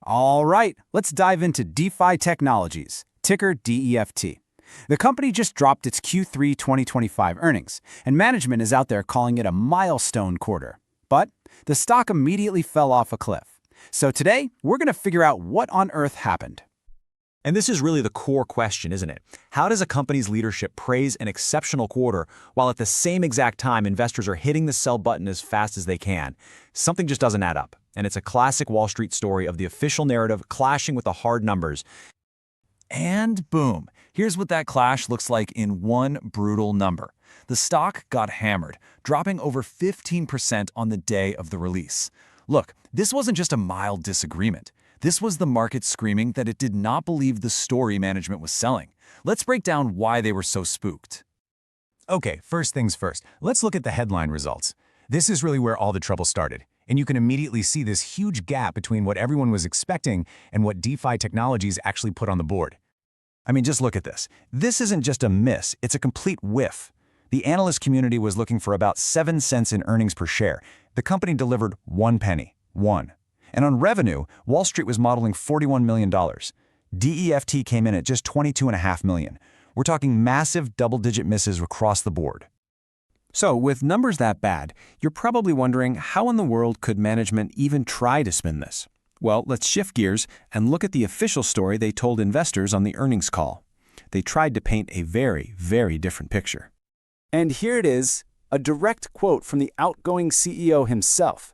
All right, let's dive into DeFi Technologies, ticker DEFT. The company just dropped its Q3 2025 earnings, and management is out there calling it a milestone quarter. But the stock immediately fell off a cliff. So today, we're going to figure out what on earth happened. And this is really the core question, isn't it? How does a company's leadership praise an exceptional quarter while at the same exact time investors are hitting the sell button as fast as they can? Something just doesn't add up. And it's a classic Wall Street story of the official narrative clashing with the hard numbers. And boom, here's what that clash looks like in one brutal number. The stock got hammered, dropping over 15% on the day of the release. Look, this wasn't just a mild disagreement. This was the market screaming that it did not believe the story management was selling. Let's break down why they were so spooked. Okay, first things first, let's look at the headline results. This is really where all the trouble started, and you can immediately see this huge gap between what everyone was expecting and what DeFi Technologies actually put on the board. I mean, just look at this. This isn't just a miss, it's a complete whiff. The analyst community was looking for about 7 cents in earnings per share. The company delivered 1 penny. And on revenue, Wall Street was modeling $41 million. DEFT came in at just $22.5 million. We're talking massive double-digit misses across the board. So, with numbers that bad, you're probably wondering how in the world could management even try to spin this? Well, let's shift gears and look at the official story they told investors on the earnings call. They tried to paint a very, very different picture. And here it is, a direct quote from the outgoing CEO himself.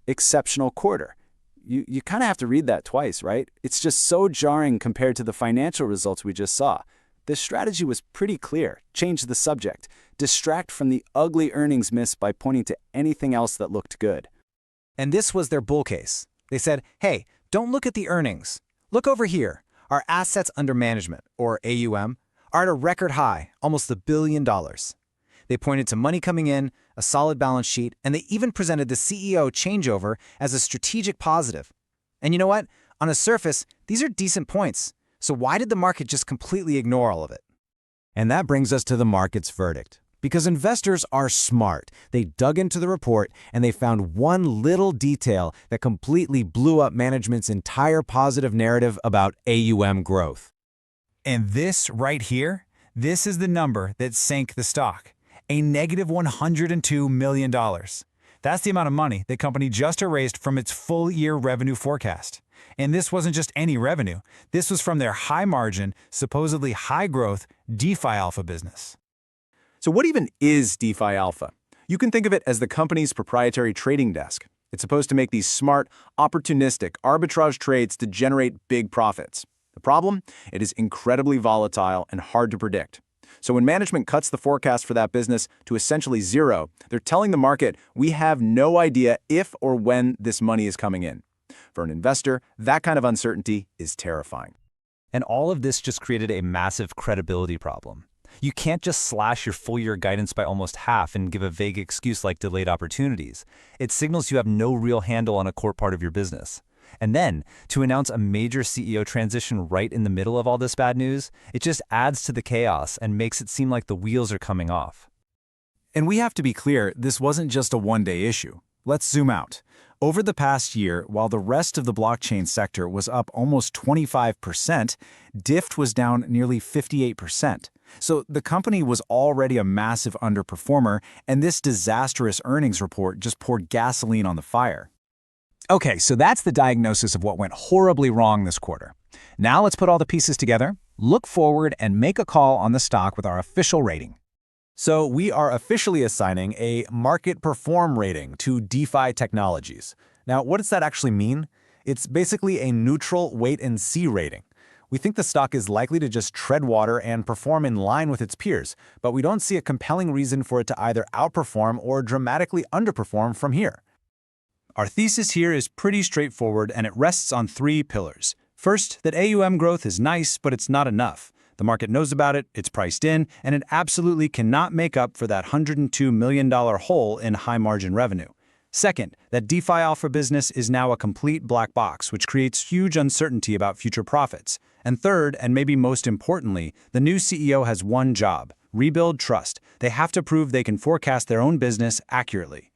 Exceptional quarter. You kind of have to read that twice, right? It's just so jarring compared to the financial results we just saw. The strategy was pretty clear. Change the subject. Distract from the ugly earnings miss by pointing to anything else that looked good. And this was their bull case. They said, hey, don't look at the earnings. Look over here. Our assets under management, or AUM, are at a record high, almost $1 billion. They pointed to money coming in, a solid balance sheet, and they even presented the CEO changeover as a strategic positive. And you know what? On the surface, these are decent points. So why did the market just completely ignore all of it? And that brings us to the market's verdict. Because investors are smart. They dug into the report and they found one little detail that completely blew up management's entire positive narrative about AUM growth. And this right here, this is the number that sank the stock. A negative $102 million. That's the amount of money the company just erased from its full-year revenue forecast. And this wasn't just any revenue. This was from their high-margin, supposedly high-growth DeFi Alpha business. So what even is DeFi Alpha? You can think of it as the company's proprietary trading desk. It's supposed to make these smart, opportunistic arbitrage trades to generate big profits. The problem? It is incredibly volatile and hard to predict. So when management cuts the forecast for that business to essentially zero, they're telling the market, we have no idea if or when this money is coming in. For an investor, that kind of uncertainty is terrifying. And all of this just created a massive credibility problem. You can't just slash your full-year guidance by almost half and give a vague excuse like delayed opportunities. It signals you have no real handle on a core part of your business. And then, to announce a major CEO transition right in the middle of all this bad news, it just adds to the chaos and makes it seem like the wheels are coming off. And we have to be clear, this wasn't just a one-day issue. Let's zoom out. Over the past year, while the rest of the blockchain sector was up almost 25%, DIFT was down nearly 58%. So the company was already a massive underperformer, and this disastrous earnings report just poured gasoline on the fire. Okay, so that's the diagnosis of what went horribly wrong this quarter. Now let's put all the pieces together, look forward, and make a call on the stock with our official rating. So we are officially assigning a market perform rating to DeFi Technologies. Now, what does that actually mean? It's basically a neutral wait-and-see rating. We think the stock is likely to just tread water and perform in line with its peers, but we don't see a compelling reason for it to either outperform or dramatically underperform from here. Our thesis here is pretty straightforward, and it rests on 3 pillars. First, that AUM growth is nice, but it's not enough. The market knows about it, it's priced in, and it absolutely cannot make up for that $102 million hole in high-margin revenue. Second, that DeFi Alpha business is now a complete black box, which creates huge uncertainty about future profits. And third, and maybe most importantly, the new CEO has one job: rebuild trust. They have to prove they can forecast their own business accurately.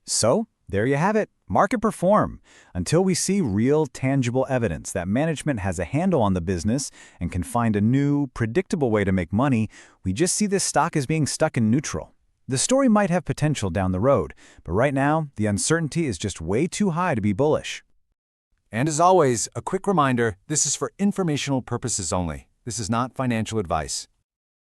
So, there you have it. Market perform. Until we see real, tangible evidence that management has a handle on the business and can find a new, predictable way to make money, we just see this stock as being stuck in neutral. The story might have potential down the road, but right now, the uncertainty is just way too high to be bullish. And as always, a quick reminder, this is for informational purposes only. This is not financial advice.